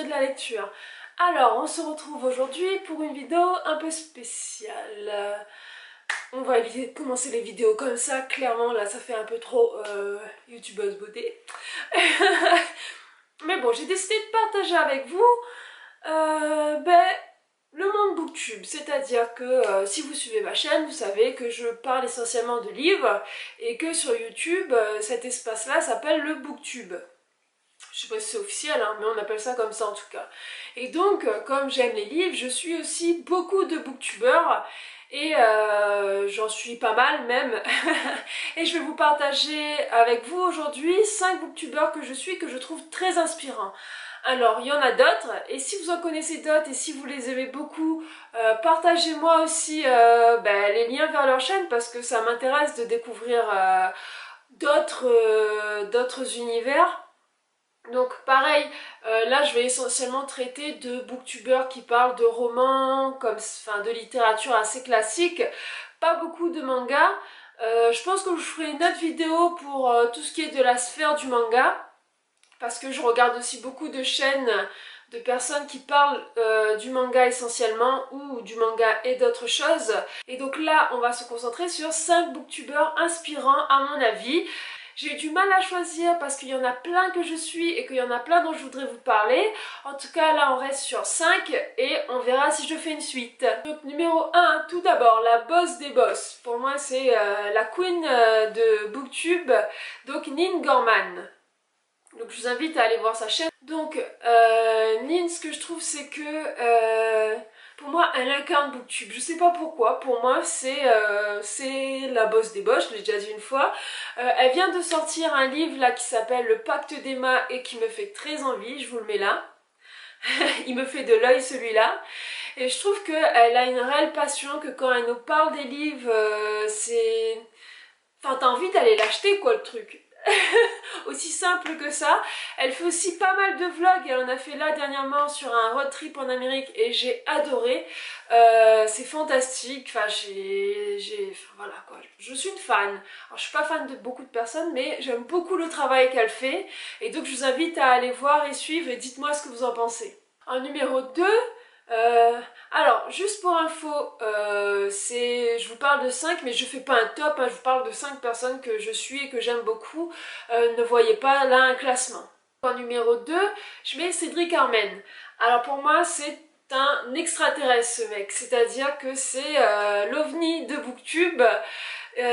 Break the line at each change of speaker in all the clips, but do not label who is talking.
de la lecture. Alors, on se retrouve aujourd'hui pour une vidéo un peu spéciale. On va éviter de commencer les vidéos comme ça, clairement là ça fait un peu trop youtubeuse beauté. Mais bon, j'ai décidé de partager avec vous le monde booktube, c'est-à-dire que si vous suivez ma chaîne, vous savez que je parle essentiellement de livres et que sur YouTube, cet espace-là s'appelle le booktube. Je sais pas si c'est officiel, hein, mais on appelle ça comme ça en tout cas. Et donc, comme j'aime les livres, je suis aussi beaucoup de booktubeurs et j'en suis pas mal même. Et je vais vous partager avec vous aujourd'hui 5 booktubeurs que je suis, que je trouve très inspirants. Alors, il y en a d'autres, et si vous en connaissez d'autres et si vous les aimez beaucoup, partagez-moi aussi les liens vers leur chaîne parce que ça m'intéresse de découvrir d'autres univers. Donc pareil, là je vais essentiellement traiter de booktubeurs qui parlent de romans, de littérature assez classique, pas beaucoup de manga. Je pense que je ferai une autre vidéo pour tout ce qui est de la sphère du manga, parce que je regarde aussi beaucoup de chaînes de personnes qui parlent du manga essentiellement, ou du manga et d'autres choses. Et donc là, on va se concentrer sur 5 booktubeurs inspirants à mon avis. J'ai eu du mal à choisir parce qu'il y en a plein que je suis et qu'il y en a plein dont je voudrais vous parler. En tout cas, là, on reste sur 5 et on verra si je fais une suite. Donc, numéro 1, tout d'abord, la boss des boss. Pour moi, c'est la queen de booktube, donc Nin Gorman. Donc, je vous invite à aller voir sa chaîne. Donc, Nin, ce que je trouve, c'est que pour moi, elle incarne booktube. Je sais pas pourquoi. Pour moi, c'est la boss des boss. Je l'ai déjà dit une fois. Elle vient de sortir un livre là qui s'appelle Le Pacte d'Emma et qui me fait très envie. Je vous le mets là. Il me fait de l'œil celui-là. Et je trouve qu'elle a une réelle passion, que quand elle nous parle des livres, c'est... Enfin, t'as envie d'aller l'acheter quoi le truc. Aussi simple que ça. Elle fait aussi pas mal de vlogs, elle en a fait là dernièrement sur un road trip en Amérique et j'ai adoré. C'est fantastique, enfin voilà quoi, je suis une fan. Alors je suis pas fan de beaucoup de personnes mais j'aime beaucoup le travail qu'elle fait et donc je vous invite à aller voir et suivre et dites-moi ce que vous en pensez. En numéro 2, alors, juste pour info, je vous parle de 5, mais je fais pas un top, hein, je vous parle de 5 personnes que je suis et que j'aime beaucoup. Ne voyez pas là un classement. En numéro 2, je mets Cédric Armen. Alors pour moi, c'est un extraterrestre ce mec, c'est-à-dire que c'est l'ovni de Booktube.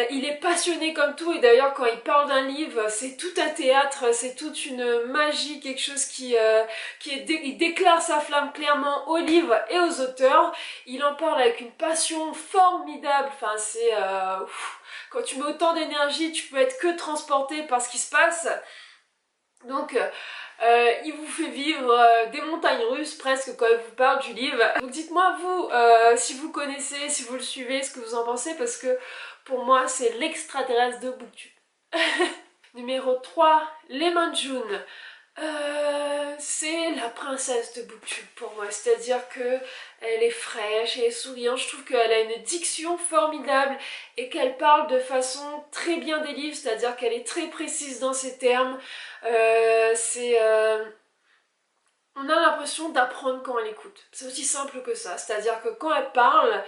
Il est passionné comme tout et d'ailleurs quand il parle d'un livre c'est tout un théâtre, c'est toute une magie, quelque chose il déclare sa flamme clairement aux livres et aux auteurs. Il en parle avec une passion formidable, enfin c'est... quand tu mets autant d'énergie tu peux être que transporté par ce qui se passe. Donc il vous fait vivre des montagnes russes presque quand il vous parle du livre. Donc dites-moi vous, si vous connaissez, si vous le suivez, ce que vous en pensez parce que pour moi c'est l'extraterrestre de Booktube. Numéro 3, Lemon June. C'est la princesse de Booktube pour moi, c'est-à-dire que elle est fraîche, elle est souriante, je trouve qu'elle a une diction formidable et qu'elle parle de façon très bien des livres, c'est-à-dire qu'elle est très précise dans ses termes. On a l'impression d'apprendre quand elle écoute, c'est aussi simple que ça, c'est-à-dire que quand elle parle,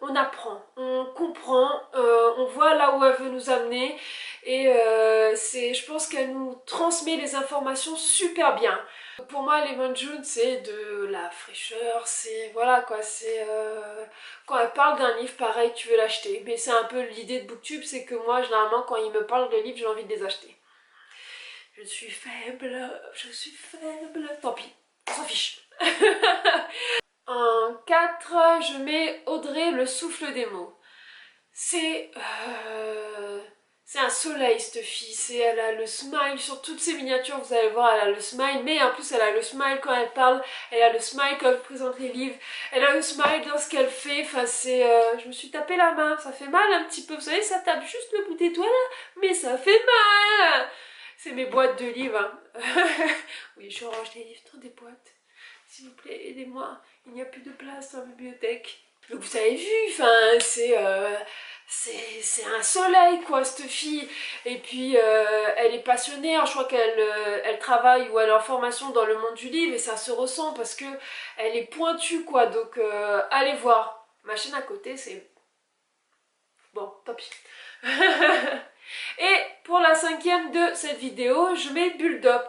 on apprend, on comprend, on voit là où elle veut nous amener et je pense qu'elle nous transmet les informations super bien. Pour moi, Lemon June, c'est de la fraîcheur, c'est voilà quoi, c'est quand elle parle d'un livre pareil, tu veux l'acheter. Mais c'est un peu l'idée de Booktube, c'est que moi, généralement, quand ils me parlent de livres, j'ai envie de les acheter. Je suis faible, tant pis, on s'en fiche. En 4, je mets Audrey, le souffle des mots. C'est un soleil cette fille, elle a le smile sur toutes ses miniatures, vous allez voir, elle a le smile, mais en plus elle a le smile quand elle parle, elle a le smile quand elle présente les livres, elle a le smile dans ce qu'elle fait, enfin c'est... je me suis tapé la main, ça fait mal un petit peu, vous savez, ça tape juste le bout des doigts là, mais ça fait mal. C'est mes boîtes de livres, hein. Oui, je range les livres dans des boîtes. S'il vous plaît, aidez-moi, il n'y a plus de place dans la bibliothèque. Donc vous avez vu, enfin, c'est un soleil quoi cette fille. Et puis elle est passionnée, hein. Je crois qu'elle elle travaille ou elle est en formation dans le monde du livre et ça se ressent parce que elle est pointue quoi. Donc allez voir. Ma chaîne à côté c'est... Bon, tant pis. Et pour la 5e de cette vidéo, je mets Bulldop.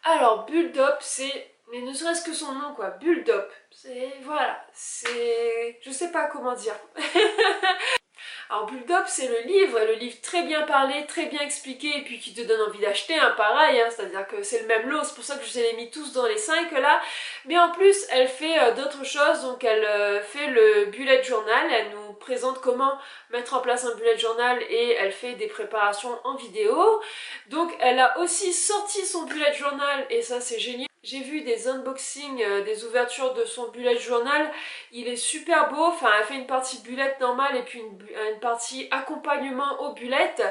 Alors Bulldop c'est... Mais ne serait-ce que son nom quoi, Bulldop. C'est... Voilà, c'est... Je sais pas comment dire. Alors Bulldop c'est le livre très bien parlé, très bien expliqué et puis qui te donne envie d'acheter, hein, pareil, hein, c'est-à-dire que c'est le même lot, c'est pour ça que je les ai mis tous dans les 5 là. Mais en plus elle fait d'autres choses, donc elle fait le bullet journal, elle nous présente comment mettre en place un bullet journal et elle fait des préparations en vidéo. Donc elle a aussi sorti son bullet journal et ça c'est génial. J'ai vu des unboxings, des ouvertures de son bullet journal, il est super beau, enfin elle fait une partie bullet normale et puis une partie accompagnement aux bullettes.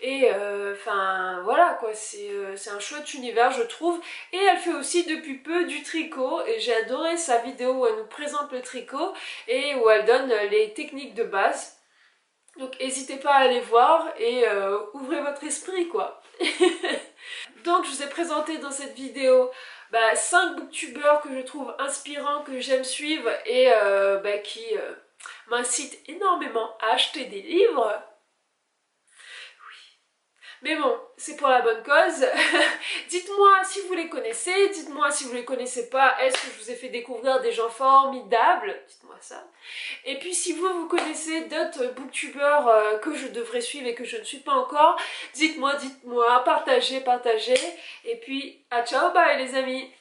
Et enfin voilà quoi, c'est un chouette univers je trouve. Et elle fait aussi depuis peu du tricot et j'ai adoré sa vidéo où elle nous présente le tricot et où elle donne les techniques de base. Donc n'hésitez pas à aller voir et ouvrez votre esprit quoi. Donc je vous ai présenté dans cette vidéo 5 booktubeurs que je trouve inspirants, que j'aime suivre et qui m'incitent énormément à acheter des livres. Mais bon, c'est pour la bonne cause. Dites-moi si vous les connaissez, dites-moi si vous les connaissez pas, est-ce que je vous ai fait découvrir des gens formidables? Dites-moi ça. Et puis si vous connaissez d'autres booktubeurs que je devrais suivre et que je ne suis pas encore, dites-moi, partagez. Et puis, à ciao, bye les amis!